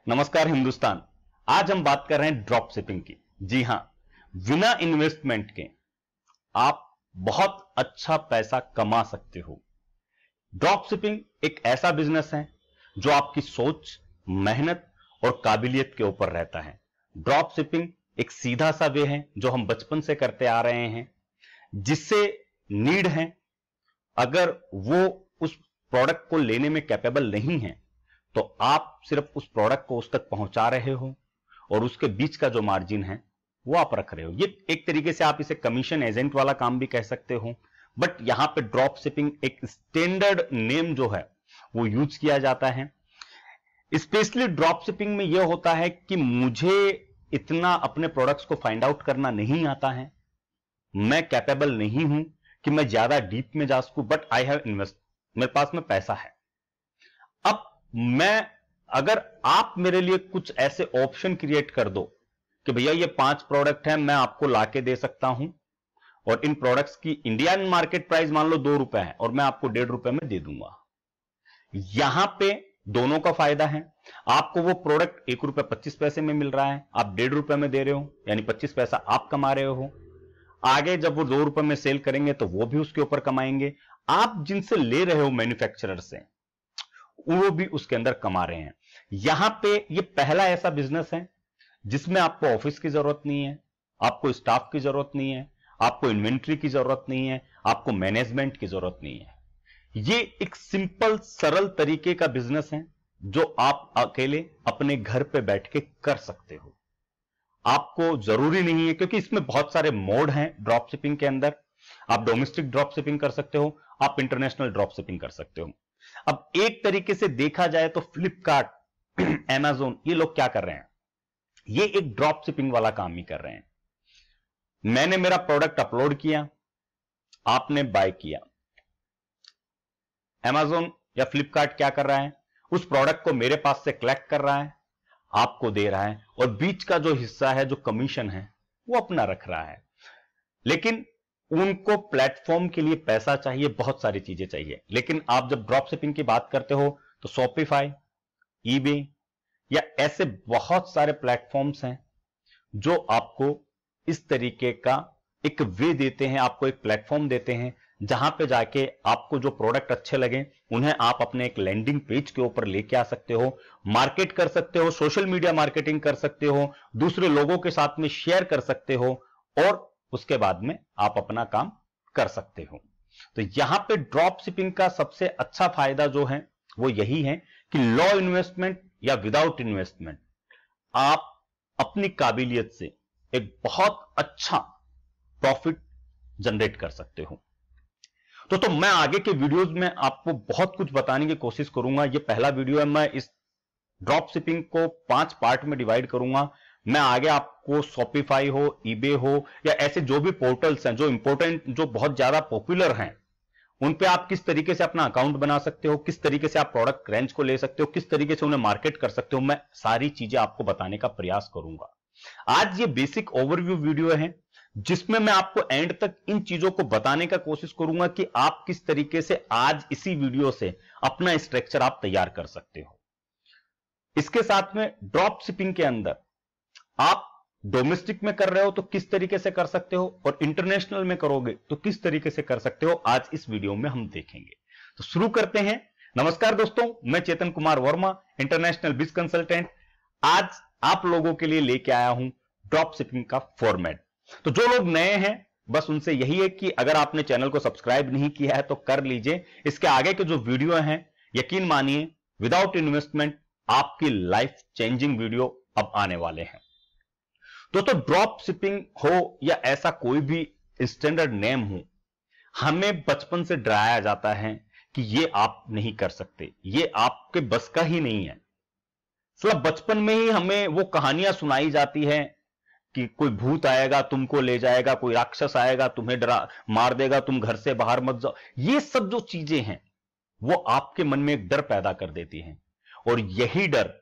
नमस्कार हिंदुस्तान। आज हम बात कर रहे हैं ड्रॉप शिपिंग की। जी हां, बिना इन्वेस्टमेंट के आप बहुत अच्छा पैसा कमा सकते हो। ड्रॉप शिपिंग एक ऐसा बिजनेस है जो आपकी सोच, मेहनत और काबिलियत के ऊपर रहता है। ड्रॉप शिपिंग एक सीधा सा वे है जो हम बचपन से करते आ रहे हैं, जिससे नीड है। अगर वो उस प्रोडक्ट को लेने में कैपेबल नहीं है तो आप सिर्फ उस प्रोडक्ट को उस तक पहुंचा रहे हो और उसके बीच का जो मार्जिन है वो आप रख रहे हो। ये एक तरीके से आप इसे कमीशन एजेंट वाला काम भी कह सकते हो, बट यहां पे ड्रॉप शिपिंग एक स्टैंडर्ड नेम जो है वो यूज किया जाता है। स्पेशली ड्रॉप शिपिंग में यह होता है कि मुझे इतना अपने प्रोडक्ट्स को फाइंड आउट करना नहीं आता है, मैं कैपेबल नहीं हूं कि मैं ज्यादा डीप में जा सकूं, बट आई हैव इन्वेस्ट, मेरे पास में पैसा है। अब अगर आप मेरे लिए कुछ ऐसे ऑप्शन क्रिएट कर दो कि भैया ये 5 प्रोडक्ट हैं, मैं आपको लाके दे सकता हूं और इन प्रोडक्ट्स की इंडियन मार्केट प्राइस मान लो 2 रुपए है और मैं आपको 1.5 रुपए में दे दूंगा। यहां पे दोनों का फायदा है। आपको वो प्रोडक्ट 1 रुपए 25 पैसे में मिल रहा है, आप 1.5 रुपए में दे रहे हो, यानी 25 पैसा आप कमा रहे हो। आगे जब वो 2 रुपए में सेल करेंगे तो वो भी उसके ऊपर कमाएंगे। आप जिनसे ले रहे हो मैन्युफैक्चरर से, वो भी उसके अंदर कमा रहे हैं। यहां पे ये पहला ऐसा बिजनेस है जिसमें आपको ऑफिस की जरूरत नहीं है, आपको स्टाफ की जरूरत नहीं है, आपको इन्वेंट्री की जरूरत नहीं है, आपको मैनेजमेंट की जरूरत नहीं है। ये एक सिंपल सरल तरीके का बिजनेस है जो आप अकेले अपने घर पे बैठ के कर सकते हो। आपको जरूरी नहीं है, क्योंकि इसमें बहुत सारे मोड हैं ड्रॉप शिपिंग के अंदर। आप डोमेस्टिक ड्रॉप शिपिंग कर सकते हो, आप इंटरनेशनल ड्रॉप शिपिंग कर सकते हो। अब एक तरीके से देखा जाए तो फ्लिपकार्ट, Amazon, ये लोग क्या कर रहे हैं, ये एक ड्रॉप शिपिंग वाला काम ही कर रहे हैं। मैंने मेरा प्रोडक्ट अपलोड किया, आपने बाय किया। Amazon या फ्लिपकार्ट क्या कर रहा है, उस प्रोडक्ट को मेरे पास से कलेक्ट कर रहा है, आपको दे रहा है और बीच का जो हिस्सा है, जो कमीशन है, वो अपना रख रहा है। लेकिन उनको प्लेटफॉर्म के लिए पैसा चाहिए, बहुत सारी चीजें चाहिए। लेकिन आप जब ड्रॉप शिपिंग की बात करते हो तो शॉपिफाई, ईबे या ऐसे बहुत सारे प्लेटफॉर्म्स हैं जो आपको इस तरीके का एक वे देते हैं, आपको एक प्लेटफॉर्म देते हैं जहां पे जाके आपको जो प्रोडक्ट अच्छे लगे उन्हें आप अपने एक लैंडिंग पेज के ऊपर लेके आ सकते हो, मार्केट कर सकते हो, सोशल मीडिया मार्केटिंग कर सकते हो, दूसरे लोगों के साथ में शेयर कर सकते हो और उसके बाद में आप अपना काम कर सकते हो। तो यहां पे ड्रॉप शिपिंग का सबसे अच्छा फायदा जो है वो यही है कि लो इन्वेस्टमेंट या विदाउट इन्वेस्टमेंट आप अपनी काबिलियत से एक बहुत अच्छा प्रॉफिट जनरेट कर सकते हो। तो मैं आगे के वीडियोस में आपको बहुत कुछ बताने की कोशिश करूंगा। ये पहला वीडियो है, मैं इस ड्रॉप शिपिंग को 5 पार्ट में डिवाइड करूंगा। मैं आगे आपको शॉपिफाई हो, ईबे हो या ऐसे जो भी पोर्टल्स हैं जो इंपॉर्टेंट, जो बहुत ज्यादा पॉपुलर हैं, उन पे आप किस तरीके से अपना अकाउंट बना सकते हो, किस तरीके से आप प्रोडक्ट रेंज को ले सकते हो, किस तरीके से उन्हें मार्केट कर सकते हो, मैं सारी चीजें आपको बताने का प्रयास करूंगा। आज ये बेसिक ओवरव्यू वीडियो है जिसमें मैं आपको एंड तक इन चीजों को बताने का कोशिश करूंगा कि आप किस तरीके से आज इसी वीडियो से अपना स्ट्रक्चर आप तैयार कर सकते हो। इसके साथ में ड्रॉप शिपिंग के अंदर आप डोमेस्टिक में कर रहे हो तो किस तरीके से कर सकते हो और इंटरनेशनल में करोगे तो किस तरीके से कर सकते हो, आज इस वीडियो में हम देखेंगे। तो शुरू करते हैं। नमस्कार दोस्तों, मैं चेतन कुमार वर्मा, इंटरनेशनल बिज कंसल्टेंट। आज आप लोगों के लिए लेके आया हूं ड्रॉप शिपिंग का फॉर्मेट। तो जो लोग नए हैं बस उनसे यही है कि अगर आपने चैनल को सब्सक्राइब नहीं किया है तो कर लीजिए। इसके आगे के जो वीडियो हैं, यकीन मानिए विदाउट इन्वेस्टमेंट आपकी लाइफ चेंजिंग वीडियो अब आने वाले हैं। तो ड्रॉप शिपिंग हो या ऐसा कोई भी स्टैंडर्ड नेम हो, हमें बचपन से डराया जाता है कि ये आप नहीं कर सकते, ये आपके बस का ही नहीं है। मतलब बचपन में ही हमें वो कहानियां सुनाई जाती है कि कोई भूत आएगा तुमको ले जाएगा, कोई राक्षस आएगा तुम्हें डरा मार देगा, तुम घर से बाहर मत जाओ। ये सब जो चीजें हैं वो आपके मन में एक डर पैदा कर देती हैं और यही डर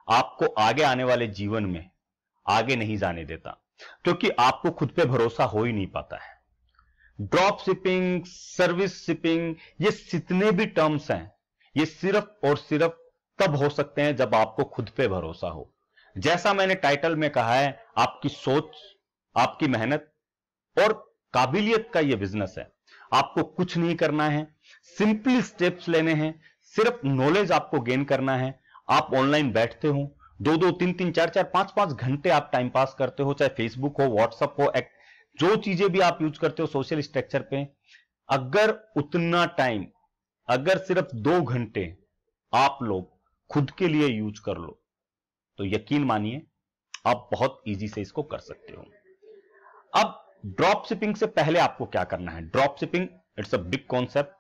आपको आगे आने वाले जीवन में आगे नहीं जाने देता, क्योंकि आपको खुद पे भरोसा हो ही नहीं पाता है। ड्रॉप शिपिंग, सर्विस शिपिंग, ये जितने भी टर्म्स हैं ये सिर्फ और सिर्फ तब हो सकते हैं जब आपको खुद पे भरोसा हो। जैसा मैंने टाइटल में कहा है, आपकी सोच, आपकी मेहनत और काबिलियत का यह बिजनेस है। आपको कुछ नहीं करना है, सिंपली स्टेप्स लेने हैं, सिर्फ नॉलेज आपको गेन करना है। आप ऑनलाइन बैठते हो, 2-2, 3-3, 4-4, 5-5 घंटे आप टाइम पास करते हो, चाहे फेसबुक हो, व्हाट्सएप हो, जो चीजें भी आप यूज करते हो सोशल स्ट्रक्चर पे, अगर उतना टाइम, अगर सिर्फ 2 घंटे आप लोग खुद के लिए यूज कर लो, तो यकीन मानिए आप बहुत इजी से इसको कर सकते हो। अब ड्रॉप शिपिंग से पहले आपको क्या करना है? Drop shipping it's a big concept,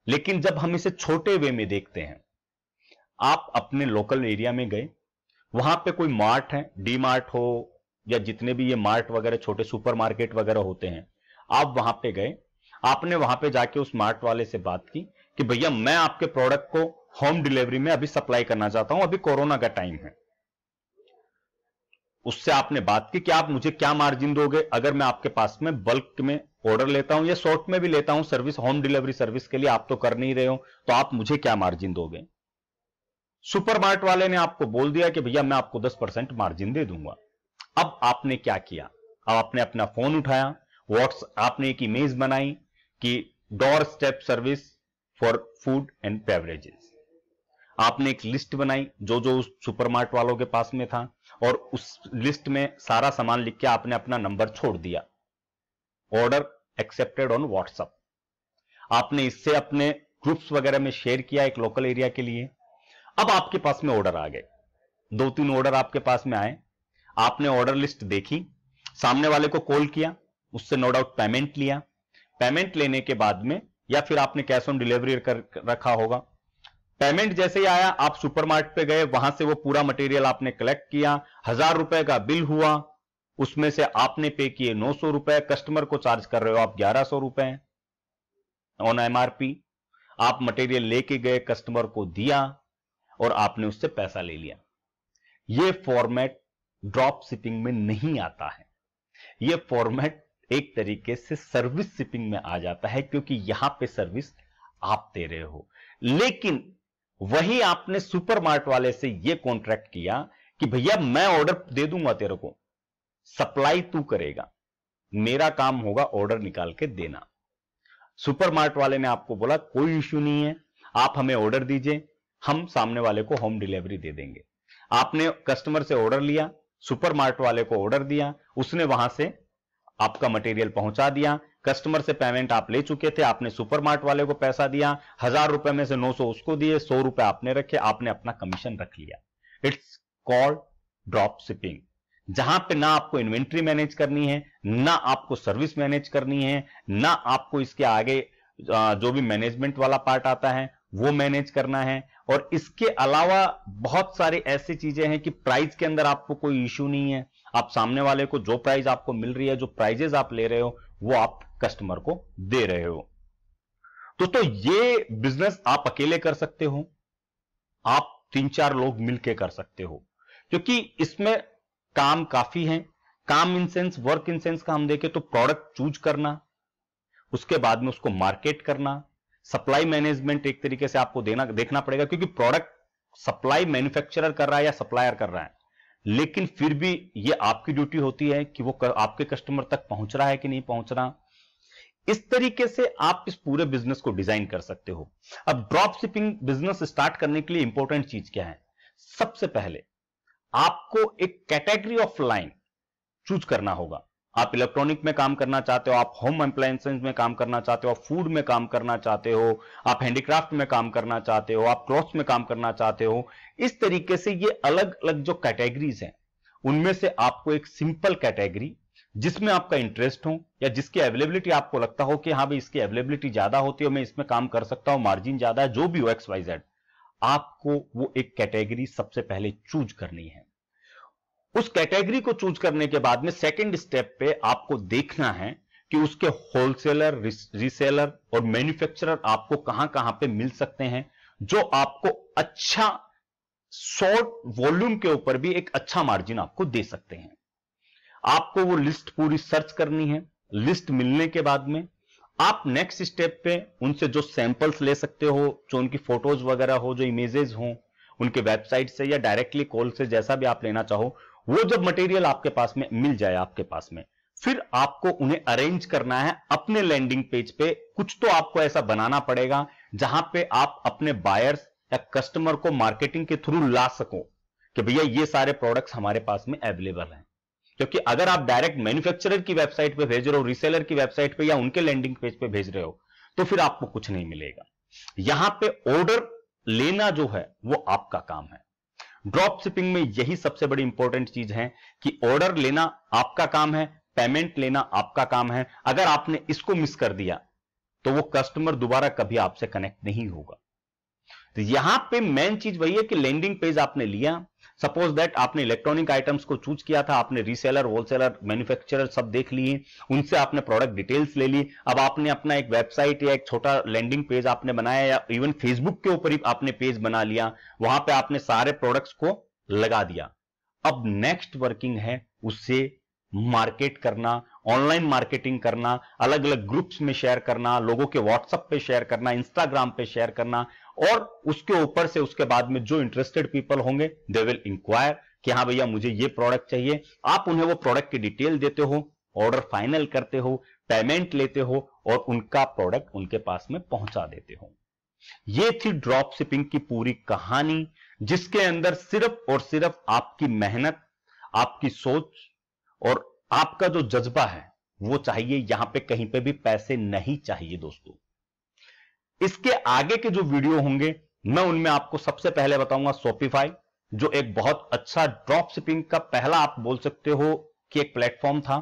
लेकिन जब हम इसे छोटे वे में देखते हैं, आप अपने लोकल एरिया में गए, वहां पे कोई मार्ट है, डी मार्ट हो या जितने भी ये मार्ट वगैरह छोटे सुपर मार्केट वगैरह होते हैं, आप वहां पे गए, आपने वहां पे जाके उस मार्ट वाले से बात की कि भैया मैं आपके प्रोडक्ट को होम डिलीवरी में अभी सप्लाई करना चाहता हूं, अभी कोरोना का टाइम है। उससे आपने बात की कि आप मुझे क्या मार्जिन दोगे अगर मैं आपके पास में बल्क में ऑर्डर लेता हूं या शॉर्ट में भी लेता हूं सर्विस, होम डिलीवरी सर्विस के लिए आप तो कर नहीं रहे हो, तो आप मुझे क्या मार्जिन दोगे? सुपरमार्ट वाले ने आपको बोल दिया कि भैया मैं आपको 10% मार्जिन दे दूंगा। अब आपने क्या किया? अब आपने अपना फोन उठाया, आपने एक इमेज बनाई कि door step service for food and beverages. आपने एक लिस्ट बनाई जो जो उस सुपरमार्ट वालों के पास में था, और उस लिस्ट में सारा सामान लिख के आपने अपना नंबर छोड़ दिया, ऑर्डर एक्सेप्टेड ऑन व्हाट्सएप। आपने इससे अपने ग्रुप्स वगैरह में शेयर किया एक लोकल एरिया के लिए। अब आपके पास में ऑर्डर आ गए, 2-3 ऑर्डर आपके पास में आए, आपने ऑर्डर लिस्ट देखी, सामने वाले को कॉल किया, उससे नो डाउट पेमेंट लिया। पेमेंट लेने के बाद में, या फिर आपने कैश ऑन डिलीवरी कर रखा होगा, पेमेंट जैसे ही आया आप सुपरमार्ट पे गए, वहां से वो पूरा मटेरियल आपने कलेक्ट किया, 1000 रुपए का बिल हुआ, उसमें से आपने पे किए 900 रुपए, कस्टमर को चार्ज कर रहे हो आप 1100 रुपए ऑन एमआरपी। आप मटेरियल लेके गए, कस्टमर को दिया और आपने उससे पैसा ले लिया। यह फॉर्मेट ड्रॉप शिपिंग में नहीं आता है। यह फॉर्मेट एक तरीके से सर्विस शिपिंग में आ जाता है, क्योंकि यहां पे सर्विस आप दे रहे हो, लेकिन वही आपने सुपरमार्ट वाले से यह कॉन्ट्रैक्ट किया कि भैया मैं ऑर्डर दे दूंगा तेरे को, सप्लाई तू करेगा, मेरा काम होगा ऑर्डर निकाल के देना। सुपरमार्ट वाले ने आपको बोला कोई इश्यू नहीं है, आप हमें ऑर्डर दीजिए, हम सामने वाले को होम डिलीवरी दे देंगे। आपने कस्टमर से ऑर्डर लिया, सुपरमार्ट वाले को ऑर्डर दिया, उसने वहां से आपका मटेरियल पहुंचा दिया, कस्टमर से पेमेंट आप ले चुके थे, आपने सुपरमार्ट वाले को पैसा दिया, 1000 रुपए में से 900 उसको दिए, 100 रुपए आपने रखे, आपने अपना कमीशन रख लिया। इट्स कॉल्ड ड्रॉप शिपिंग, जहां पे ना आपको इन्वेंट्री मैनेज करनी है, ना आपको सर्विस मैनेज करनी है, ना आपको इसके आगे जो भी मैनेजमेंट वाला पार्ट आता है वो मैनेज करना है। और इसके अलावा बहुत सारी ऐसी चीजें हैं कि प्राइस के अंदर आपको कोई इश्यू नहीं है, आप सामने वाले को जो प्राइस आपको मिल रही है, जो प्राइजेस आप ले रहे हो, वो आप कस्टमर को दे रहे हो। दोस्तों ये बिजनेस आप अकेले कर सकते हो, आप 3-4 लोग मिलकर कर सकते हो, क्योंकि इसमें काम काफी है। काम in sense, work in sense का हम देखें तो प्रोडक्ट चूज करना, उसके बाद में उसको मार्केट करना, सप्लाई मैनेजमेंट एक तरीके से आपको देखना पड़ेगा, क्योंकि प्रोडक्ट सप्लाई मैन्युफैक्चरर कर रहा है या सप्लायर कर रहा है, लेकिन फिर भी ये आपकी ड्यूटी होती है कि वो आपके कस्टमर तक पहुंच रहा है कि नहीं पहुंच रहा। इस तरीके से आप इस पूरे बिजनेस को डिजाइन कर सकते हो। अब ड्रॉप शिपिंग बिजनेस स्टार्ट करने के लिए इंपॉर्टेंट चीज क्या है? सबसे पहले आपको एक कैटेगरी ऑफ लाइन चूज करना होगा। आप इलेक्ट्रॉनिक में काम करना चाहते हो, आप होम अप्लायंसेस में काम करना चाहते हो, आप फूड में काम करना चाहते हो, आप हैंडीक्राफ्ट में काम करना चाहते हो, आप क्लॉथ्स में काम करना चाहते हो। इस तरीके से ये अलग अलग जो कैटेगरीज हैं, उनमें से आपको एक सिंपल कैटेगरी जिसमें आपका इंटरेस्ट हो या जिसकी अवेलेबिलिटी आपको लगता हो कि हाँ भाई इसकी अवेलेबिलिटी ज्यादा होती है, मैं इसमें काम कर सकता हूं, मार्जिन ज्यादा है, जो भी हो XYZ, आपको वो एक कैटेगरी सबसे पहले चूज करनी है। उस कैटेगरी को चूज करने के बाद में सेकंड स्टेप पे आपको देखना है कि उसके होलसेलर, रीसेलर और मैन्युफैक्चरर आपको कहां कहां पे मिल सकते हैं, जो आपको अच्छा शॉर्ट वॉल्यूम के ऊपर भी एक अच्छा मार्जिन आपको दे सकते हैं। आपको वो लिस्ट पूरी सर्च करनी है। लिस्ट मिलने के बाद में आप नेक्स्ट स्टेप पे उनसे जो सैंपल्स ले सकते हो, जो उनकी फोटोज वगैरह हो, जो इमेजेस हो, उनके वेबसाइट से या डायरेक्टली कॉल से, जैसा भी आप लेना चाहो, वो जब मटेरियल आपके पास में मिल जाए आपके पास में, फिर आपको उन्हें अरेंज करना है अपने लैंडिंग पेज पे। कुछ तो आपको ऐसा बनाना पड़ेगा जहां पे आप अपने बायर्स या कस्टमर को मार्केटिंग के थ्रू ला सको कि भैया ये सारे प्रोडक्ट्स हमारे पास में अवेलेबल हैं। क्योंकि अगर आप डायरेक्ट मैन्युफैक्चरर की वेबसाइट पे भेज रहे हो, रीसेलर की वेबसाइट पे या उनके लैंडिंग पेज पे भेज रहे हो, तो फिर आपको कुछ नहीं मिलेगा। यहां पे ऑर्डर लेना जो है वो आपका काम है। ड्रॉप शिपिंग में यही सबसे बड़ी इंपॉर्टेंट चीज है कि ऑर्डर लेना आपका काम है, पेमेंट लेना आपका काम है। अगर आपने इसको मिस कर दिया तो वो कस्टमर दोबारा कभी आपसे कनेक्ट नहीं होगा। तो यहां पे मेन चीज वही है कि लैंडिंग पेज आपने लिया, सपोज दैट आपने इलेक्ट्रॉनिक आइटम्स को चूज किया था, आपने रीसेलर, होलसेलर, मैन्युफैक्चरर सब देख लिए, उनसे आपने प्रोडक्ट डिटेल्स ले ली। अब आपने अपना एक वेबसाइट या एक छोटा लैंडिंग पेज आपने बनाया, या इवन फेसबुक के ऊपर ही आपने पेज बना लिया, वहां पे आपने सारे प्रोडक्ट्स को लगा दिया। अब नेक्स्ट वर्किंग है उससे मार्केट करना, ऑनलाइन मार्केटिंग करना, अलग अलग ग्रुप्स में शेयर करना, लोगों के व्हाट्सएप पे शेयर करना, इंस्टाग्राम पे शेयर करना, और उसके ऊपर से उसके बाद में जो इंटरेस्टेड पीपल होंगे दे विल इंक्वायर कि हाँ भैया मुझे ये प्रोडक्ट चाहिए। आप उन्हें वो प्रोडक्ट की डिटेल देते हो, ऑर्डर फाइनल करते हो, पेमेंट लेते हो और उनका प्रोडक्ट उनके पास में पहुंचा देते हो। ये थी ड्रॉप शिपिंग की पूरी कहानी, जिसके अंदर सिर्फ और सिर्फ आपकी मेहनत, आपकी सोच और आपका जो जज्बा है वो चाहिए। यहां पे कहीं पे भी पैसे नहीं चाहिए दोस्तों। इसके आगे के जो वीडियो होंगे मैं उनमें आपको सबसे पहले बताऊंगा शॉपिफाई, जो एक बहुत अच्छा ड्रॉप शिपिंग का पहला आप बोल सकते हो कि एक प्लेटफॉर्म था।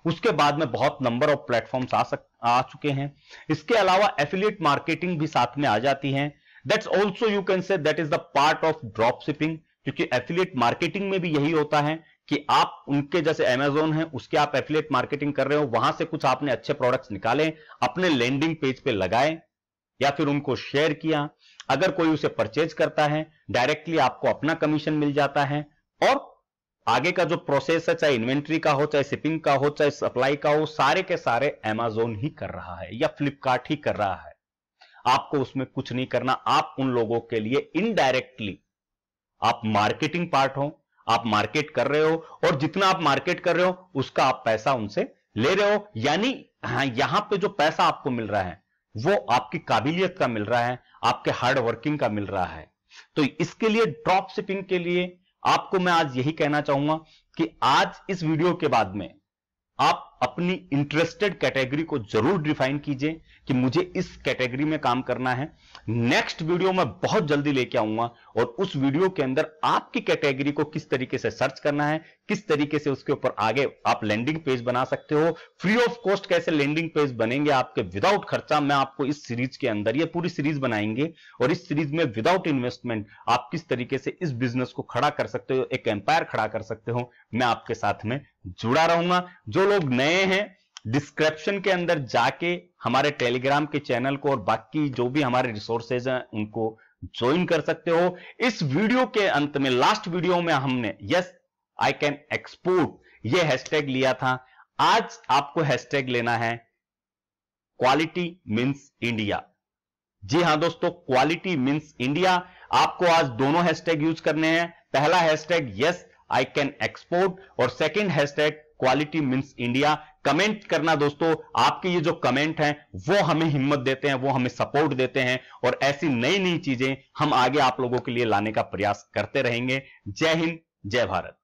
उसके बाद में बहुत नंबर ऑफ प्लेटफॉर्म्स आ चुके हैं। इसके अलावा एफिलिएट मार्केटिंग भी साथ में आ जाती है। That's also you can say that is the part of drop shipping, क्योंकि एफिलिएट मार्केटिंग में भी यही होता है कि आप उनके जैसे अमेज़न है उसके आप एफिलिएट मार्केटिंग कर रहे हो, वहां से कुछ आपने अच्छे प्रोडक्ट्स निकाले, अपने लैंडिंग पेज पे लगाए या फिर उनको शेयर किया। अगर कोई उसे परचेज करता है डायरेक्टली आपको अपना कमीशन मिल जाता है, और आगे का जो प्रोसेस है, चाहे इन्वेंट्री का हो, चाहे शिपिंग का हो, चाहे सप्लाई का हो, सारे के सारे अमेज़न ही कर रहा है या फ्लिपकार्ट ही कर रहा है। आपको उसमें कुछ नहीं करना। आप उन लोगों के लिए इनडायरेक्टली आप मार्केटिंग पार्ट हो, आप मार्केट कर रहे हो, और जितना आप मार्केट कर रहे हो उसका आप पैसा उनसे ले रहे हो। यानी यहां पे जो पैसा आपको मिल रहा है वो आपकी काबिलियत का मिल रहा है, आपके हार्ड वर्किंग का मिल रहा है। तो इसके लिए ड्रॉप शिपिंग के लिए आपको मैं आज यही कहना चाहूंगा कि आज इस वीडियो के बाद में आप अपनी इंटरेस्टेड कैटेगरी को जरूर डिफाइन कीजिए कि मुझे इस कैटेगरी में काम करना है। नेक्स्ट वीडियो मैं बहुत जल्दी लेके आऊंगा, और उस वीडियो के अंदर आपकी कैटेगरी को किस तरीके से सर्च करना है, किस तरीके से उसके ऊपर आगे आप लैंडिंग पेज बना सकते हो, फ्री ऑफ कॉस्ट कैसे लैंडिंग पेज बनेंगे आपके विदाउट खर्चा, मैं आपको इस सीरीज के अंदर, ये पूरी सीरीज बनाएंगे, और इस सीरीज में विदाउट इन्वेस्टमेंट आप किस तरीके से इस बिजनेस को खड़ा कर सकते हो, एक एम्पायर खड़ा कर सकते हो, मैं आपके साथ में जुड़ा रहूंगा। जो लोग नए हैं डिस्क्रिप्शन के अंदर जाके हमारे टेलीग्राम के चैनल को और बाकी जो भी हमारे रिसोर्सेज हैं उनको ज्वाइन कर सकते हो। इस वीडियो के अंत में, लास्ट वीडियो में हमने यस आई कैन एक्सपोर्ट ये हैशटैग लिया था। आज आपको हैशटैग लेना है क्वालिटी मीन्स इंडिया। जी हां दोस्तों, क्वालिटी मीन्स इंडिया। आपको आज दोनों हैशटैग यूज करने हैं। पहला hashtag yes I can export और second hashtag quality means India. Comment करना दोस्तों, आपके ये जो कमेंट हैं वो हमें हिम्मत देते हैं, वो हमें सपोर्ट देते हैं, और ऐसी नई नई चीजें हम आगे आप लोगों के लिए लाने का प्रयास करते रहेंगे। जय हिंद, जय भारत।